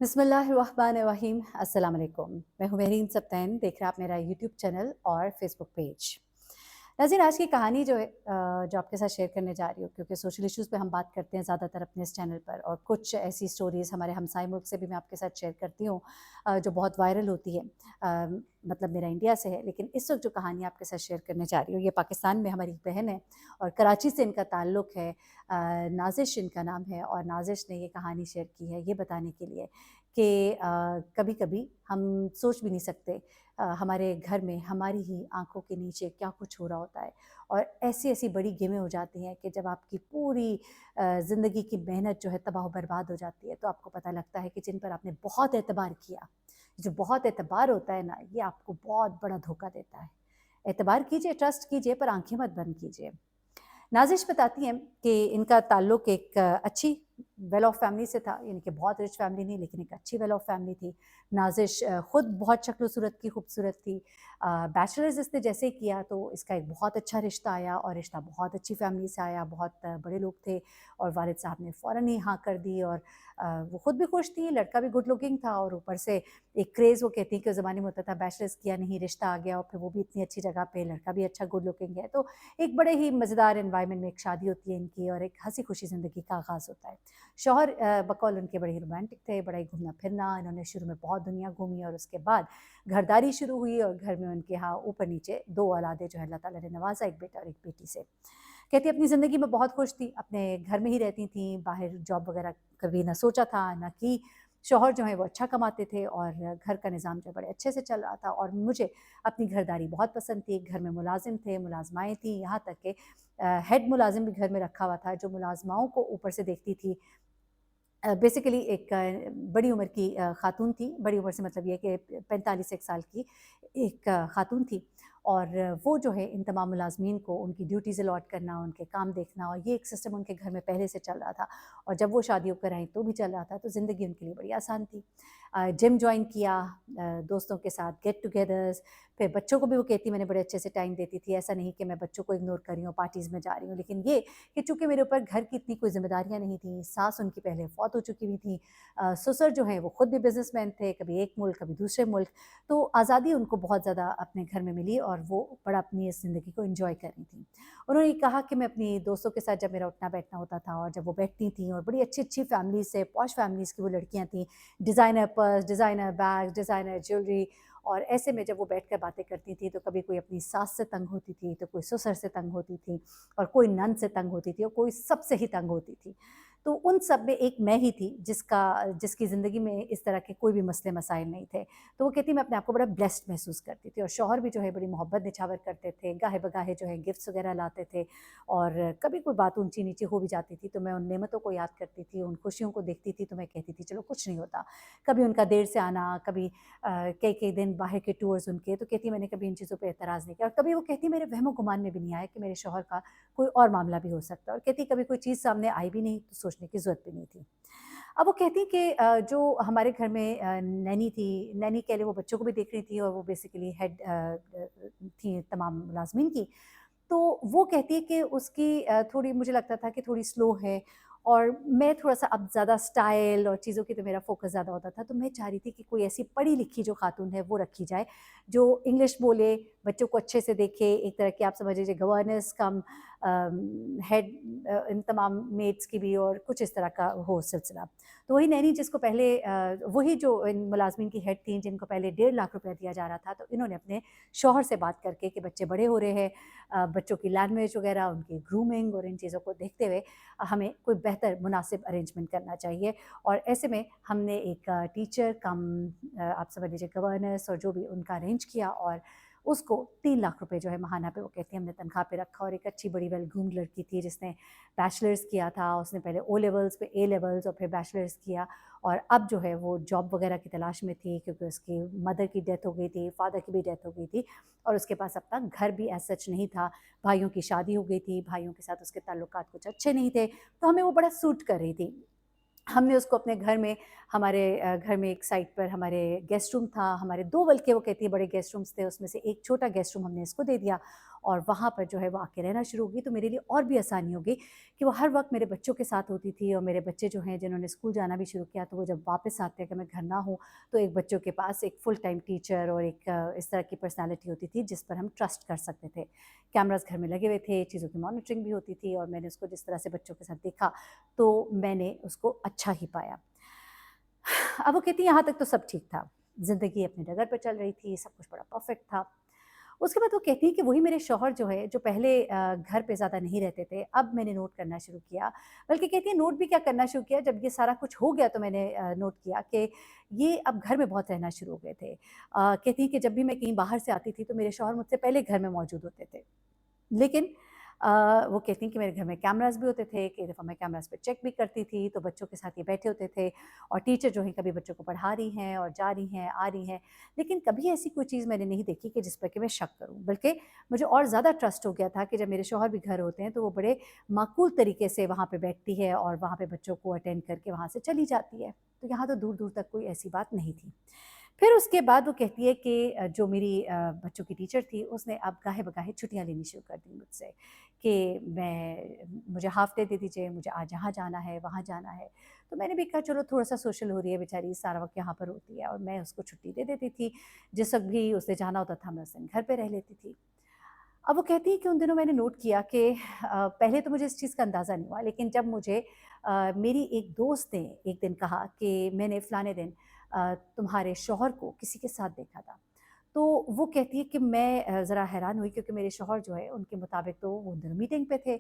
बिस्मिल्लाहिर्रहमानिर्रहीम अस्सलाम वालेकुम। मैं हूँ मेहरीन सब्तैन, देख रहे हैं आप मेरा यूट्यूब चैनल और फेसबुक पेज। नाज़रीन, आज की कहानी जो है जो आपके साथ शेयर करने जा रही हूँ, क्योंकि सोशल इश्यूज़ पे हम बात करते हैं ज़्यादातर अपने इस चैनल पर, और कुछ ऐसी स्टोरीज़ हमारे हमसाए मुल्क से भी मैं आपके साथ शेयर करती हूँ जो बहुत वायरल होती है। मतलब मेरा इंडिया से है, लेकिन इस वक्त जो कहानी आपके साथ शेयर करने जा रही हूँ ये पाकिस्तान में हमारी एक बहन है और कराची से इनका ताल्लुक़ है। नाजिश इनका नाम है, और नाजिश ने ये कहानी शेयर की है ये बताने के लिए कि कभी कभी हम सोच भी नहीं सकते हमारे घर में हमारी ही आंखों के नीचे क्या कुछ हो रहा होता है, और ऐसी ऐसी बड़ी गेमें हो जाती हैं कि जब आपकी पूरी ज़िंदगी की मेहनत जो है तबाह बर्बाद हो जाती है, तो आपको पता लगता है कि जिन पर आपने बहुत एतबार किया, जो बहुत एतबार होता है ना, ये आपको बहुत बड़ा धोखा देता है। एतबार कीजिए, ट्रस्ट कीजिए, पर आंखें मत बंद कीजिए। नाज़िश बताती हैं कि इनका ताल्लुक़ एक अच्छी वेल ऑफ फैमिली से था, यानी कि बहुत रिच फैमिली नहीं, लेकिन एक अच्छी वेल ऑफ फैमिली थी। नाज़िश खुद बहुत शक्ल-सूरत की खूबसूरत थी। बैचलर्स इसने जैसे ही किया तो इसका एक बहुत अच्छा रिश्ता आया, और रिश्ता बहुत अच्छी फैमिली से आया, बहुत बड़े लोग थे, और वालिद साहब ने फ़ौरन ही हाँ कर दी, और वो खुद भी खुश थी, लड़का भी गुड लुकिंग था, और ऊपर से एक क्रेज़ वो कहती हैं कि उस ज़माने में होता था, बैचलर्स किया नहीं रिश्ता आ गया, और फिर वो भी इतनी अच्छी जगह पे, लड़का भी अच्छा गुड लुकिंग है, तो एक बड़े ही मज़ेदार एनवायरनमेंट में एक शादी होती है इनकी, और एक हँसी खुशी ज़िंदगी का आगाज़ होता है। शौहर बकौल उनके बड़े ही रोमांटिक थे, बड़ा ही घूमना फिरना, इन्होंने शुरू में बहुत दुनिया घूमी, और उसके बाद घरदारी शुरू हुई, और घर में उनके यहाँ ऊपर नीचे 2 औलादें जो है अल्लाह ताला ने नवाज़ा, एक बेटा और एक बेटी से। कहती अपनी ज़िंदगी में बहुत खुश थी, अपने घर में ही रहती थी, बाहर जॉब वगैरह कभी ना सोचा था, ना की। शौहर जो है वो अच्छा कमाते थे, और घर का निज़ाम जो है बड़े अच्छे से चल रहा था, और मुझे अपनी घरदारी बहुत पसंद थी। घर में मुलाज़िम थे, मुलाज़माएँ थीं, यहाँ तक कि हेड मुलाज़िम भी घर में रखा हुआ था, जो मुलाज़माओं को ऊपर से देखती थी। बेसिकली एक बड़ी उम्र की खातून थी, बड़ी उम्र से मतलब ये कि 45 एक साल की एक खातून थी, और वो जो है इन तमाम मुलाज़मीन को उनकी ड्यूटीज़ अलॉट करना, उनके काम देखना, और ये एक सिस्टम उनके घर में पहले से चल रहा था, और जब वो शादी होकर आई तो भी चल रहा था, तो ज़िंदगी उनके लिए बड़ी आसान थी। जिम जॉइन किया, दोस्तों के साथ गेट टुगेदर्स, फिर बच्चों को भी वो कहती मैंने बड़े अच्छे से टाइम देती थी, ऐसा नहीं कि मैं बच्चों को इग्नोर कर रही हूँ, पार्टीज़ में जा रही हूँ, लेकिन ये कि चूँकि मेरे ऊपर घर की इतनी कोई ज़िम्मेदारियाँ नहीं थी, सास उनकी पहले फ़ौत हो चुकी हुई थी, ससुर जो हैं वो खुद भी बिज़नेसमैन थे, कभी एक मुल्क, कभी दूसरे मुल्क, तो आज़ादी उनको बहुत ज़्यादा अपने घर में मिली, और वो बड़ा अपनी इस ज़िंदगी को एन्जॉय कर रही थीं। उन्होंने ये कहा कि मैं अपनी दोस्तों के साथ जब मेरा उठना-बैठना होता था, और जब वो बैठती थीं, और बड़ी अच्छी-अच्छी फैमिलीज़ से, पॉश फैमिलीज़ की वो लड़कियाँ थीं, designer purse, designer bags, designer jewellery, और ऐसे में जब वो बैठकर बातें करती थीं, तो कभी कोई अपनी सास से तंग होती थी, तो कोई ससुर से तंग होती थी, और कोई नंद से तंग होती थी, और कोई सबसे ही तंग होती थी। तो उन सब में एक मैं ही थी जिसकी ज़िंदगी में इस तरह के कोई भी मसले मसाइल नहीं थे। तो वो कहती मैं अपने आप को बड़ा ब्लेस्ड महसूस करती थी, और शौहर भी जो है बड़ी मोहब्बत निछावर करते थे, गाहे-बगाहे जो है गिफ्ट्स वगैरह लाते थे, और कभी कोई बात ऊँची-नीची हो भी जाती थी, तो मैं उन नेमतों को याद करती थी, उन खुशियों को देखती थी, तो मैं कहती थी चलो कुछ नहीं होता। कभी उनका देर से आना, कभी कई-कई दिन बाहर के टूर्स उनके, तो कहती मैंने कभी इन चीज़ों पे एतराज़ नहीं किया, और कभी वो कहती मेरे वहमो-गुमान में भी नहीं आया कि मेरे शौहर का कोई और मामला भी हो सकता है, और कहती कभी कोई चीज़ सामने आई भी नहीं तो सोचने की ज़रूरत भी नहीं थी। अब वो कहती कि जो हमारे घर में नैनी थी, नैनी कह लें, वो बच्चों को भी देख रही थी, और वो बेसिकली हेड थी तमाम मुलाज़मीन की। तो वो कहती है कि उसकी थोड़ी मुझे लगता था कि थोड़ी स्लो है, और मैं थोड़ा-सा अब ज़्यादा स्टाइल और चीज़ों की तो मेरा फ़ोकस ज़्यादा होता था, तो मैं चाह रही थी कि कोई ऐसी पढ़ी-लिखी जो खातून है वो रखी जाए, जो इंग्लिश बोले, बच्चों को अच्छे से देखे, एक तरह की आप समझ लीजिए गवर्नेंस कम हेड इन तमाम मेड्स की भी, और कुछ इस तरह का हो सिलसिला। तो वही नैनी जिसको पहले वही जो इन मुलाज़मीन की हेड थीं जिनको पहले 1.5 लाख रुपया दिया जा रहा था, तो इन्होंने अपने शौहर से बात करके कि बच्चे बड़े हो रहे हैं, बच्चों की लैंग्वेज वगैरह, उनकी ग्रूमिंग और इन चीज़ों को देखते हुए हमें कोई बेहतर मुनासिब अरेंजमेंट करना चाहिए, और ऐसे में हमने एक टीचर कम आप समझ लीजिए गवर्नेंस और जो भी उनका अरेंज किया, और उसको 3 लाख रुपए जो है महाना पे वो कहती है हमने तनख्वाह पे रखा, और एक अच्छी बड़ी वेल ग्रूम्ड लड़की थी जिसने बैचलर्स किया था, उसने पहले ओ लेवल्स पे ए लेवल्स और फिर बैचलर्स किया, और अब जो है वो जॉब वगैरह की तलाश में थी, क्योंकि उसकी मदर की डेथ हो गई थी, फादर की भी डेथ हो गई थी, और उसके पास अपना घर भी एज सच नहीं था, भाइयों की शादी हो गई थी, भाइयों के साथ उसके ताल्लुकात कुछ अच्छे नहीं थे, तो हमें वो बड़ा सूट कर रही थी। हमने उसको अपने घर में, हमारे घर में एक साइड पर हमारे गेस्ट रूम था, हमारे 2 बल्कि वो कहती है बड़े गेस्ट रूम्स थे, उसमें से एक छोटा गेस्ट रूम हमने इसको दे दिया, اور وہاں پر جو ہے وہ آ کے رہنا شروع ہوگی، تو میرے لیے اور بھی آسانی ہوگی کہ وہ ہر وقت میرے بچوں کے ساتھ ہوتی تھی، اور میرے بچے جو ہیں جنہوں نے اسکول جانا بھی شروع کیا، تو وہ جب واپس آتے ہیں کہ میں گھر نہ ہوں، تو ایک بچوں کے پاس ایک فل ٹائم ٹیچر اور ایک اس طرح کی پرسنالٹی ہوتی تھی جس پر ہم ٹرسٹ کر سکتے تھے۔ کیمراز گھر میں لگے ہوئے تھے، چیزوں کی مانیٹرنگ بھی ہوتی تھی، اور میں نے اس کو جس طرح سے بچوں کے ساتھ دیکھا تو میں نے اس کو اچھا ہی پایا۔ اب وہ کہتی ہیں یہاں تک تو سب ٹھیک تھا، زندگی اپنی ڈگر پر چل رہی تھی، سب کچھ بڑا پرفیکٹ تھا۔ اس کے بعد وہ کہتی ہیں کہ وہی میرے شوہر جو ہے، جو پہلے گھر پہ زیادہ نہیں رہتے تھے، اب میں نے نوٹ کرنا شروع کیا، بلکہ کہتی ہیں نوٹ بھی کیا کرنا شروع کیا، جب یہ سارا کچھ ہو گیا تو میں نے نوٹ کیا کہ یہ اب گھر میں بہت رہنا شروع ہو گئے تھے۔ کہتی ہیں کہ جب بھی میں کہیں باہر سے آتی تھی تو میرے شوہر مجھ سے پہلے گھر میں موجود ہوتے تھے، لیکن وہ کہتی ہیں کہ میرے گھر میں کیمراز بھی ہوتے تھے، کئی دفعہ میں کیمراز پہ چیک بھی کرتی تھی، تو بچوں کے ساتھ یہ بیٹھے ہوتے تھے، اور ٹیچر جو ہیں کبھی بچوں کو پڑھا رہی ہیں اور جا رہی ہیں آ رہی ہیں، لیکن کبھی ایسی کوئی چیز میں نے نہیں دیکھی کہ جس پر کہ میں شک کروں، بلکہ مجھے اور زیادہ ٹرسٹ ہو گیا تھا کہ جب میرے شوہر بھی گھر ہوتے ہیں تو وہ بڑے معقول طریقے سے وہاں پہ بیٹھتی ہے اور وہاں پہ بچوں کو اٹینڈ کر کے وہاں سے چلی جاتی ہے، تو یہاں تو دور دور تک کوئی ایسی بات نہیں تھی۔ پھر اس کے بعد وہ کہتی ہے کہ جو میری بچوں کی ٹیچر تھی، اس نے اب گاہے بگاہے چھٹیاں لینی شروع کر دیں مجھ سے کہ مجھے ہاف ڈے دے دیجیے، مجھے آج یہاں جانا ہے وہاں جانا ہے، تو میں نے بھی کہا چلو تھوڑا سا سوشل ہو رہی ہے بیچاری، سارا وقت یہاں پر ہوتی ہے، اور میں اس کو چھٹی دے دیتی تھی، جس وقت بھی اس نے جانا ہوتا تھا میں اس دن گھر پہ رہ لیتی تھی۔ اب وہ کہتی ہے کہ ان دنوں میں نے نوٹ کیا کہ پہلے تو مجھے اس چیز کا اندازہ نہیں ہوا، لیکن جب مجھے میری ایک دوست نے ایک دن کہا کہ میں نے فلانے دن تمہارے شوہر کو کسی کے ساتھ دیکھا تھا، تو وہ کہتی ہے کہ میں ذرا حیران ہوئی، کیونکہ میرے شوہر جو ہے ان کے مطابق تو وہ اندر میٹنگ پہ تھے،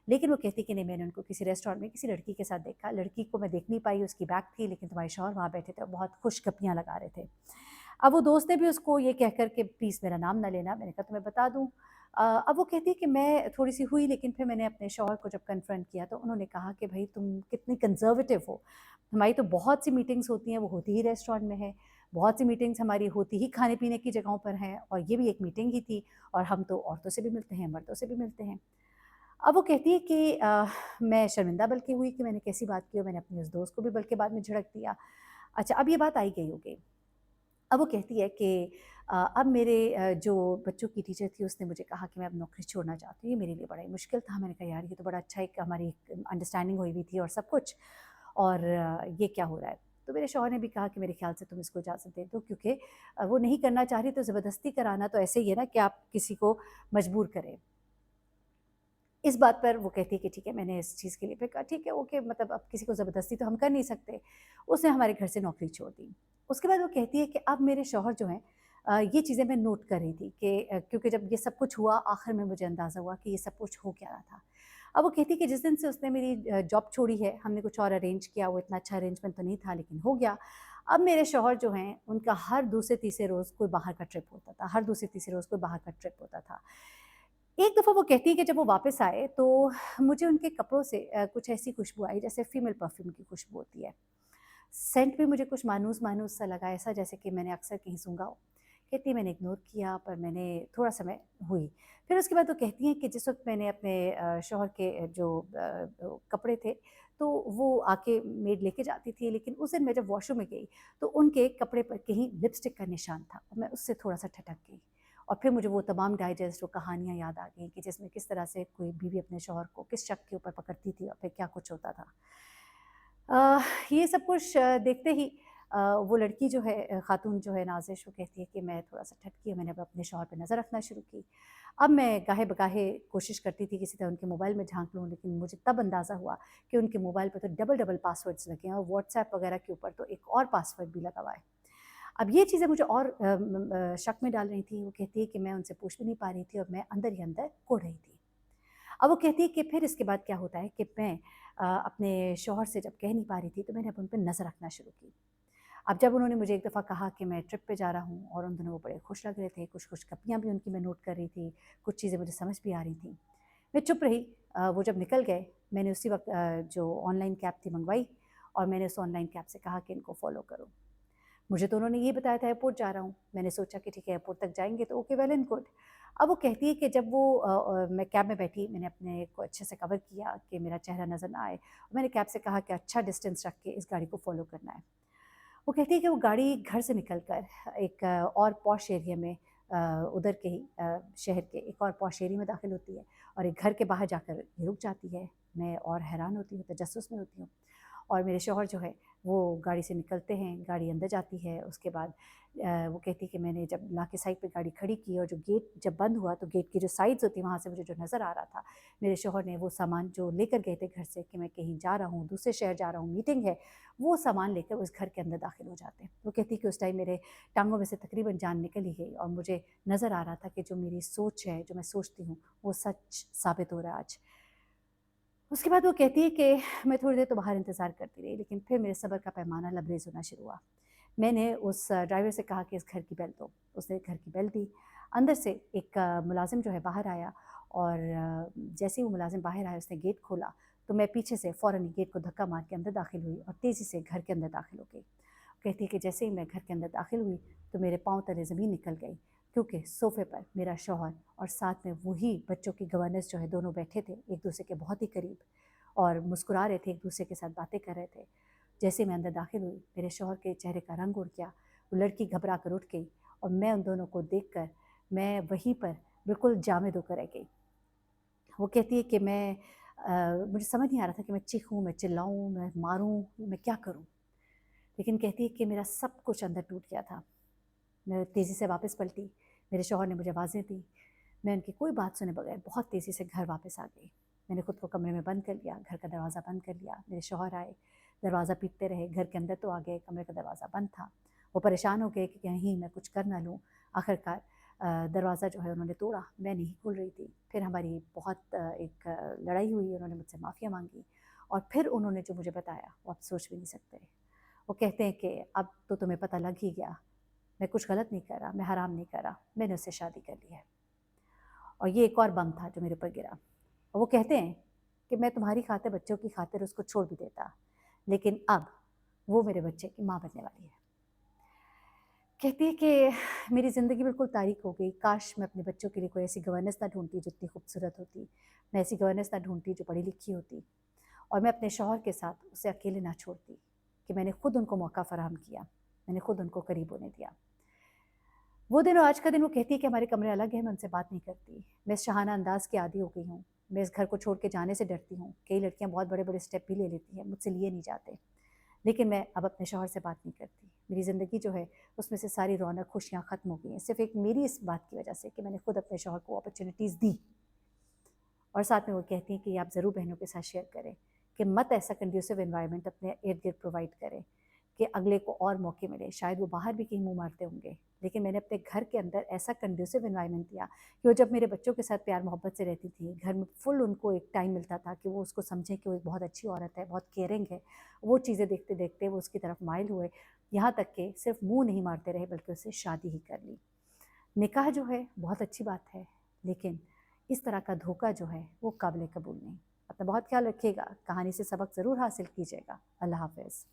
لیکن وہ کہتی کہ نہیں، میں نے ان کو کسی ریسٹورینٹ میں کسی لڑکی کے ساتھ دیکھا، لڑکی کو میں دیکھ نہیں پائی، اس کی بیک تھی، لیکن تمہارے شوہر وہاں بیٹھے تھے اور بہت خوش گپیاں لگا رہے تھے۔ اب وہ دوست نے بھی اس کو یہ کہہ کر کہ پلیز میرا نام نہ لینا، میں نے کہا تمہیں بتا دوں۔ اب وہ کہتی ہے کہ میں تھوڑی سی ہوئی، لیکن پھر میں نے اپنے شوہر کو جب کنفرنٹ کیا تو انہوں نے کہا کہ بھائی تم کتنی کنزرویٹو ہو، ہماری تو بہت سی میٹنگز ہوتی ہیں، وہ ہوتی ہی ریسٹورینٹ میں ہے، بہت سی میٹنگز ہماری ہوتی ہی کھانے پینے کی جگہوں پر ہیں، اور یہ بھی ایک میٹنگ ہی تھی، اور ہم تو عورتوں سے بھی ملتے ہیں، مردوں سے بھی ملتے ہیں۔ اب وہ کہتی ہے کہ میں شرمندہ بلکہ ہوئی کہ میں نے کیسی بات کی، اور میں نے اپنی اس دوست کو بھی بلکہ بعد میں جھڑک دیا۔ اچھا، اب یہ بات آئی گئی ہوگی۔ اب وہ کہتی ہے کہ اب میرے جو بچوں کی ٹیچر تھی اس نے مجھے کہا کہ میں اب نوکری چھوڑنا چاہتی ہوں، یہ میرے لیے بڑا ہی مشکل تھا۔ میں نے کہا یار یہ تو بڑا اچھا ایک ہماری انڈرسٹینڈنگ ہوئی ہوئی تھی اور سب کچھ، اور یہ کیا ہو رہا ہے؟ تو میرے شوہر نے بھی کہا کہ میرے خیال سے تم اس کو اجازت دے دو، کیونکہ وہ نہیں کرنا چاہ رہی، تو زبردستی کرانا تو ایسے ہی ہے نا کہ آپ کسی کو مجبور کریں۔ اس بات پر وہ کہتی ہے کہ ٹھیک ہے، میں نے اس چیز کے لیے پھر کہا ٹھیک ہے اوکے، مطلب اب کسی کو زبردستی تو ہم کر نہیں سکتے۔ اس نے ہمارے گھر سے نوکری چھوڑ دی۔ اس کے بعد وہ کہتی ہے کہ اب میرے شوہر جو ہیں یہ چیزیں میں نوٹ کر رہی تھی کہ کیونکہ جب یہ سب کچھ ہوا آخر میں مجھے اندازہ ہوا کہ یہ سب کچھ ہو کیا رہا تھا۔ اب وہ کہتی ہے کہ جس دن سے اس نے میری جاب چھوڑی ہے، ہم نے کچھ اور ارینج کیا، وہ اتنا اچھا ارینجمنٹ تو نہیں تھا لیکن ہو گیا۔ اب میرے شوہر جو ہیں ان کا ہر دوسرے تیسرے روز کوئی باہر کا ٹرپ ہوتا تھا، ہر دوسرے تیسرے روز کوئی باہر کا ٹرپ ہوتا تھا۔ ایک دفعہ وہ کہتی ہے کہ جب وہ واپس آئے تو مجھے ان کے کپڑوں سے کچھ ایسی خوشبو آئی جیسے فیمیل پرفیوم کی خوشبو ہوتی ہے، سینٹ بھی مجھے کچھ مانوس مانوس سا لگا، ایسا جیسے کہ میں نے اکثر کہیں سونگھا ہو۔ کہتی ہے میں نے اگنور کیا، پر میں نے تھوڑا سا میں ہوئی۔ پھر اس کے بعد وہ کہتی ہیں کہ جس وقت میں نے اپنے شوہر کے جو کپڑے تھے تو وہ آ کے میڈ لے کے جاتی تھی، لیکن اس دن میں جب واش روم میں گئی تو ان کے کپڑے پر کہیں لپسٹک کا نشان تھا، اور میں اس سے تھوڑا سا ٹھٹک گئی، اور پھر مجھے وہ تمام ڈائجسٹ، وہ کہانیاں یاد آ گئیں کہ جس میں کس طرح سے کوئی بیوی اپنے شوہر کو کس شک کے اوپر پکڑتی تھی اور پھر کیا کچھ ہوتا تھا۔ یہ سب کچھ دیکھتے ہی وہ لڑکی جو ہے، خاتون جو ہے نازش، وہ کہتی ہے کہ میں تھوڑا سا ٹھٹکی، میں نے اب اپنے شوہر پہ نظر رکھنا شروع کی۔ اب میں گاہے بگاہے کوشش کرتی تھی کسی طرح ان کے موبائل میں جھانک لوں، لیکن مجھے تب اندازہ ہوا کہ ان کے موبائل پہ تو ڈبل ڈبل پاسورڈز لگے ہیں، اور واٹس ایپ وغیرہ کے اوپر تو ایک اور پاسورڈ بھی لگا ہوا ہے۔ اب یہ چیزیں مجھے اور شک میں ڈال رہی تھیں۔ وہ کہتی ہے کہ میں ان سے پوچھ بھی نہیں پا رہی تھی، اور میں اندر ہی اندر کوڑ رہی تھی۔ اب وہ کہتی ہے کہ پھر اس کے بعد کیا ہوتا ہے کہ میں اپنے شوہر سے جب کہہ نہیں پا رہی تھی تو میں نے اب ان پہ نظر رکھنا شروع کی۔ اب جب انہوں نے مجھے ایک دفعہ کہا کہ میں ٹرپ پہ جا رہا ہوں، اور ان دنوں وہ بڑے خوش لگ رہے تھے، کچھ کچھ کپیاں بھی ان کی میں نوٹ کر رہی تھی، کچھ چیزیں مجھے سمجھ بھی آ رہی تھیں، میں چپ رہی۔ وہ جب نکل گئے میں نے اسی وقت جو آن لائن کیب تھی منگوائی، اور میں نے اس آن لائن کیب سے کہا کہ ان کو فالو کرو۔ مجھے تو انہوں نے یہ بتایا تھا ایئرپورٹ جا رہا ہوں، میں نے سوچا کہ ٹھیک ہے ایئرپورٹ تک جائیں گے تو اوکے، ویل اینڈ گڈ۔ اب وہ کہتی ہے کہ جب وہ میں کیب میں بیٹھی، میں نے اپنے کو اچھے سے کور کیا کہ میرا چہرہ نظر نہ آئے، اور میں نے کیب سے کہا کہ اچھا ڈسٹینس رکھ کے اس گاڑی کو فالو کرنا ہے۔ وہ کہتی ہے کہ وہ گاڑی گھر سے نکل کر ایک اور پوش ایریا میں उधर के ही शहर के एक और पॉश एरिया में दाखिल होती है और एक घर के बाहर जाकर ये रुक जाती है। मैं और हैरान होती हूँ, तजस्सुस में होती हूँ। और मेरे शौहर जो है वो गाड़ी से निकलते हैं, गाड़ी अंदर जाती है। उसके बाद वो कहती है कि मैंने जब ला के साइड पे गाड़ी खड़ी की और जो गेट जब बंद हुआ तो गेट की जो साइड्स होती हैं वहाँ से मुझे जो नज़र आ रहा था, मेरे शौहर ने वो सामान जो लेकर गए थे घर से कि मैं कहीं जा रहा हूँ, दूसरे शहर जा रहा हूँ, मीटिंग है, वो सामान लेकर उस घर के अंदर दाखिल हो जाते हैं। वो कहती है कि उस टाइम मेरे टांगों में से तकरीबन जान निकल ही गई और मुझे नज़र आ रहा था कि जो मेरी सोच है, जो मैं सोचती हूँ, वो सच साबित हो रहा है आज। उसके बाद वो कहती है कि मैं थोड़ी देर तो बाहर इंतज़ार करती रही, लेकिन फिर मेरे सब्र का पैमाना लबरेज़ होना शुरू हुआ। मैंने उस ड्राइवर से कहा कि इस घर की बेल दो। उसने घर की बेल दी। अंदर से एक मुलाज़िम जो है बाहर आया और जैसे ही वो मुलाज़िम बाहर आया उसने गेट खोला, तो मैं पीछे से फ़ौरन ही गेट को धक्का मार के अंदर दाखिल हुई और तेज़ी से घर के अंदर दाखिल हो गई। कहती है कि जैसे ही मैं घर के अंदर दाखिल हुई, तो मेरे पाँव तले ज़मीन निकल गई, क्योंकि सोफ़े पर मेरा शौहर और साथ में वही बच्चों की गवर्नेंस जो है दोनों बैठे थे एक-दूसरे के बहुत ही करीब और मुस्कुरा रहे थे, एक-दूसरे के साथ बातें कर रहे थे। जैसे मैं अंदर दाखिल हुई, मेरे शौहर के चेहरे का रंग उड़ गया, वो लड़की घबरा कर उठ गई और मैं उन दोनों को देखकर मैं वहीं पर बिल्कुल जामिद होकर रह गई। वो कहती है कि मुझे समझ नहीं आ रहा था कि मैं चीखूँ, मैं चिल्लाऊँ, मैं मारूँ, मैं क्या करूँ? लेकिन कहती है कि मेरा सब कुछ अंदर टूट गया था। मैं तेज़ी से वापस पलटी, मेरे शौहर ने मुझे आवाज़ें दी, मैं उनकी कोई बात सुने बगैर बहुत तेज़ी से घर वापस आ गई। मैंने खुद को कमरे में बंद कर लिया, घर का दरवाज़ा बंद कर लिया। मेरे शौहर आए, दरवाज़ा पीटते रहे, घर के अंदर तो आ गए, कमरे का दरवाज़ा बंद था। वो परेशान हो गए कि कहीं मैं कुछ कर ना लूँ। आखिरकार दरवाज़ा जो है उन्होंने तोड़ा, मैं नहीं खोल रही थी। फिर हमारी बहुत लड़ाई हुई, उन्होंने मुझसे माफ़िया माँगी और फिर उन्होंने जो मुझे बताया, वो आप सोच भी नहीं सकते। वो कहते हैं कि अब तो तुम्हें पता लग ही गया, मैं कुछ गलत नहीं कर रहा, मैं हराम नहीं कर रहा, मैंने उससे शादी कर ली है। और ये एक और बम था जो मेरे ऊपर गिरा। और वो कहते हैं कि मैं तुम्हारी खातिर, बच्चों की खातिर उसको छोड़ भी देता, लेकिन अब वो मेरे बच्चे की माँ बनने वाली है। कहती है कि मेरी ज़िंदगी बिल्कुल तारीक हो गई, काश मैं अपने बच्चों के लिए कोई ऐसी गवर्नेंस ना ढूँढती जो इतनी खूबसूरत होती, मैं ऐसी गवर्नेंस ना ढूँढती जो पढ़ी लिखी होती और मैं अपने शौहर के साथ उसे अकेले ना छोड़ती, कि मैंने खुद उनको मौका फ़राहम किया, मैंने खुद उनको करीब होने दिया। वो दिन और आज का दिन वो कहती है कि हमारे कमरे अलग हैं, मैं उनसे बात नहीं करती। मैं इस शहाना अंदाज़ की आदी हो गई हूँ। मैं इस घर को छोड़ के जाने से डरती हूँ। कई लड़कियाँ बहुत बड़े-बड़े स्टेप भी ले लेती हैं, मुझसे लिए नहीं जाते। लेकिन मैं अब अपने शौहर से बात नहीं करती। मेरी ज़िंदगी जो है उसमें से सारी रौनक, खुशियाँ ख़त्म हो गई हैं। सिर्फ़ एक मेरी इस बात की वजह से कि मैंने खुद अपने शौहर को अपॉर्च्युनिटीज़ दी। और साथ में वो कहती हैं कि आप ज़रूर बहनों के साथ शेयर करें कि मत ऐसा कंड्यूसिव एनवायरनमेंट अपने इर्द-गिर्द प्रोवाइड करें कि अगले को और मौके मिले। शायद वो बाहर भी कहीं मुँह मारते होंगे, लेकिन मैंने अपने घर के अंदर ऐसा कंड्यूसिव एनवायरनमेंट दिया कि वो जब मेरे बच्चों के साथ प्यार मोहब्बत से रहती थी, घर में फुल उनको एक टाइम मिलता था कि वो उसको समझें कि वो एक बहुत अच्छी औरत है, बहुत केयरिंग है। वो चीज़ें देखते-देखते वो उसकी तरफ माइल हुए, यहाँ तक कि सिर्फ़ मुँह नहीं मारते रहे बल्कि उससे शादी ही कर ली। निकाह जो है बहुत अच्छी बात है, लेकिन इस तरह का धोखा जो है वो काबिल कबूल नहीं। अपना बहुत ख्याल रखिएगा, कहानी से सबक ज़रूर हासिल कीजिएगा। अल्लाह हाफ़िज़।